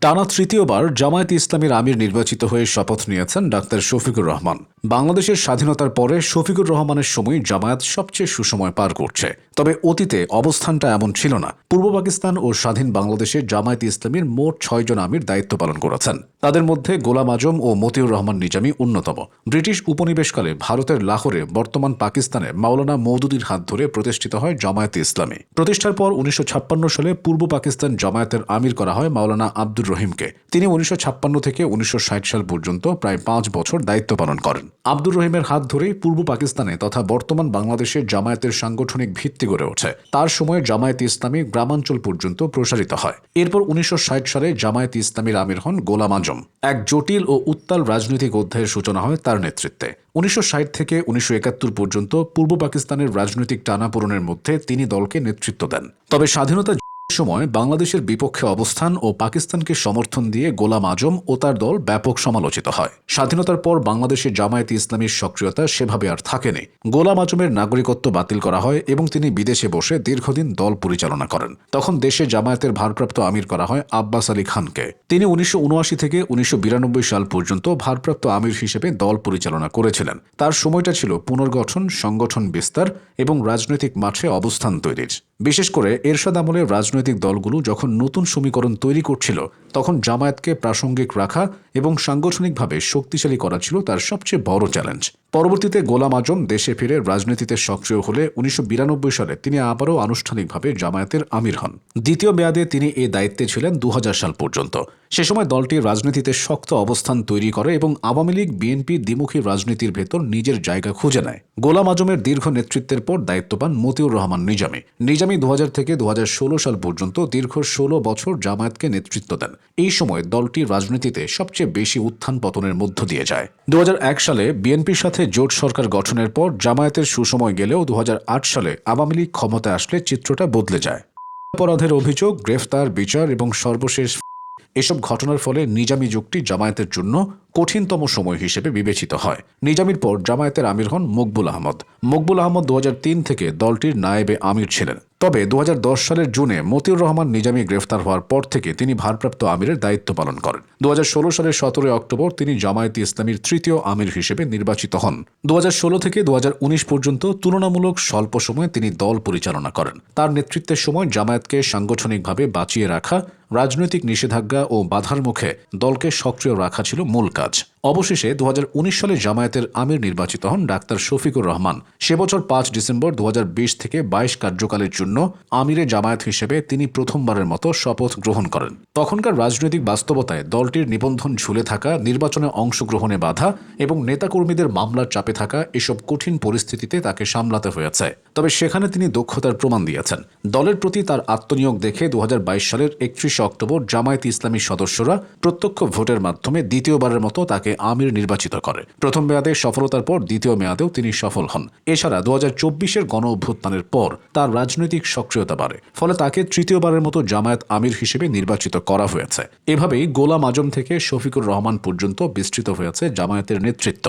টানা তৃতীয়বার জামায়াতে ইসলামীর আমির নির্বাচিত হয়ে শপথ নিয়েছেন ডাক্তার শফিকুর রহমান। বাংলাদেশের স্বাধীনতার পরে শফিকুর রহমানের সময় জামায়াত সবচেয়ে সুসময় পার করছে। তবে অতীতে অবস্থানটা এমন ছিল না। পূর্ব পাকিস্তান ও স্বাধীন বাংলাদেশে জামায়াতে ইসলামীর মোট ৬ জন আমির দায়িত্ব পালন করেছেন। তাদের মধ্যে গোলাম আজম ও মতিউর রহমান নিজামী অন্যতম। ব্রিটিশ উপনিবেশকালে ভারতের লাহোরে বর্তমান পাকিস্তানে মাওলানা মওদুদীর হাত ধরে প্রতিষ্ঠিত হয় জামায়াতে ইসলামী। প্রতিষ্ঠার পর ১৯৫৬ সালে পূর্ব পাকিস্তান জামায়াতের আমির করা হয় মাওলানা আব্দুর রহিমকে। তিনি ১৯৫৬ থেকে ১৯৬০ সাল পর্যন্ত প্রায় ৫ বছর দায়িত্ব পালন করেন। আব্দুর রহিমের হাত ধরেই পূর্ব পাকিস্তানে তথা বর্তমান বাংলাদেশে জামায়াতের সাংগঠনিক ভিত্তি গড়ে ওঠে। তার সময়ে জামায়াতে ইসলামী গ্রামাঞ্চল পর্যন্ত প্রসারিত হয়। এরপর ১৯৬০ সালে জামায়াতে ইসলামীর আমির হন গোলাম আজম। এক জটিল ও উত্তাল রাজনৈতিক অধ্যায়ের সূচনা হয় তার নেতৃত্বে। ১৯৬০ থেকে ১৯৭১ পর্যন্ত পূর্ব পাকিস্তানের রাজনৈতিক টানাপোড়েনের মধ্যে তিনি দলকে নেতৃত্ব দেন। তবে স্বাধীনতা সময় বাংলাদেশের বিপক্ষে অবস্থান ও পাকিস্তানকে সমর্থন দিয়ে গোলাম আজম ও তার দল ব্যাপক সমালোচিত হয়। স্বাধীনতার পর বাংলাদেশে জামায়াতে ইসলামীর সক্রিয়তা সেভাবে আর থাকেনি। গোলাম আজমের নাগরিকত্ব বাতিল করা হয় এবং তিনি বিদেশে বসে দীর্ঘদিন দল পরিচালনা করেন। তখন দেশে জামায়াতের ভারপ্রাপ্ত আমির করা হয় আব্বাস আলী খানকে। তিনি ১৯৭৯ থেকে ১৯৯২ সাল পর্যন্ত ভারপ্রাপ্ত আমির হিসেবে দল পরিচালনা করেছিলেন। তার সময়টা ছিল পুনর্গঠন, সংগঠন বিস্তার এবং রাজনৈতিক মাঠে অবস্থান তৈরির। বিশেষ করে এরশাদ আমলে রাজনৈতিক দলগুলো যখন নতুন সমীকরণ তৈরি করছিল, তখন জামায়াতকে প্রাসঙ্গিক রাখা এবং সাংগঠনিকভাবে শক্তিশালী করা ছিল তার সবচেয়ে বড় চ্যালেঞ্জ। পরবর্তীতে গোলাম আজম দেশে ফিরে রাজনীতিতে সক্রিয় হলে ১৯৯২ সালে তিনি আবারও আনুষ্ঠানিকভাবে জামায়াতের আমির হন। দ্বিতীয় মেয়াদে তিনি এ দায়িত্বে ছিলেন ২০০০ সাল পর্যন্ত। সে সময় দলটি রাজনীতিতে শক্ত অবস্থান তৈরি করে এবং আওয়ামী লীগ, বিএনপি দ্বিমুখী রাজনীতির ভেতর নিজের জায়গা খুঁজে নেয়। গোলাম আজমের দীর্ঘ নেতৃত্বের পর দায়িত্ব পান মতিউর রহমান নিজামী ২০০০ থেকে ২০১৬ সাল পর্যন্ত দীর্ঘ ১৬ বছর জামায়াতকে নেতৃত্ব দেন। এই সময় দলটি রাজনীতিতে সবচেয়ে বেশি উত্থান পতনের মধ্য দিয়ে যায়। ২০০১ সালে বিএনপির সাথে জোট সরকার গঠনের পর জামায়াতের সুসময় গেলেও ২০০৮ সালে আওয়ামী লীগ ক্ষমতায় আসলে চিত্রটা বদলে যায়। অপরাধের অভিযোগ, গ্রেফতার, বিচার এবং সর্বশেষ এসব ঘটনার ফলে নিজামী যুগটি জামায়াতের জন্য কঠিনতম সময় হিসেবে বিবেচিত হয়। নিজামীর পর জামায়াতের আমির হন মকবুল আহমদ। মকবুল আহমদ ২০০৩ থেকে দলটির নায়েবে আমির ছিলেন। তবে ২০১০ সালের জুনে মতিউর রহমান নিজামী গ্রেফতার হওয়ার পর থেকে তিনি ভারপ্রাপ্ত আমিরের দায়িত্ব পালন করেন। ২০১৬ সালের ১৭ অক্টোবর তিনি জামায়াতে ইসলামীর তৃতীয় আমির হিসেবে নির্বাচিত হন। ২০১৬ থেকে ২০১৯ পর্যন্ত তুলনামূলক স্বল্প সময়ে তিনি দল পরিচালনা করেন। তার নেতৃত্বের সময় জামায়াতকে সাংগঠনিকভাবে বাঁচিয়ে রাখা, রাজনৈতিক নিষেধাজ্ঞা ও বাধার মুখে দলকে সক্রিয় রাখা ছিল মূল কাজ। অবশেষে ২০১৯ সালে জামায়াতের আমির নির্বাচিত হন ডাক্তার শফিকুর রহমান। সে বছর ৫ ডিসেম্বর ২০২০ থেকে ২২ কার্যকালের জন্য আমিরে জামায়াত হিসেবে তিনি প্রথমবারের মতো শপথ গ্রহণ করেন। তখনকার রাজনৈতিক বাস্তবতায় দলটির নিবন্ধন ঝুলে থাকা, নির্বাচনে অংশগ্রহণে বাধা এবং নেতাকর্মীদের মামলার চাপে থাকা, এসব কঠিন পরিস্থিতিতে তাকে সামলাতে হয়েছে। তবে সেখানে তিনি দক্ষতার প্রমাণ দিয়েছেন। দলের প্রতি তার আত্মনিয়োগ দেখে ২০২২ সালের ৩১ অক্টোবর জামায়াতে ইসলামীর সদস্যরা প্রত্যক্ষ ভোটের মাধ্যমে দ্বিতীয়বারের মতো তাকে আমির নির্বাচিত করে। প্রথম মেয়াদে সফলতার পর দ্বিতীয় মেয়াদেও তিনি সফল হন। এছাড়া ২০২৪-এর গণ অভ্যুত্থানের পর তার রাজনৈতিক সক্রিয়তা বাড়ে, ফলে তাকে তৃতীয়বারের মতো জামায়াত আমির হিসেবে নির্বাচিত করা হয়েছে। এভাবেই গোলাম আজম থেকে শফিকুর রহমান পর্যন্ত বিস্তৃত হয়েছে জামায়াতের নেতৃত্ব।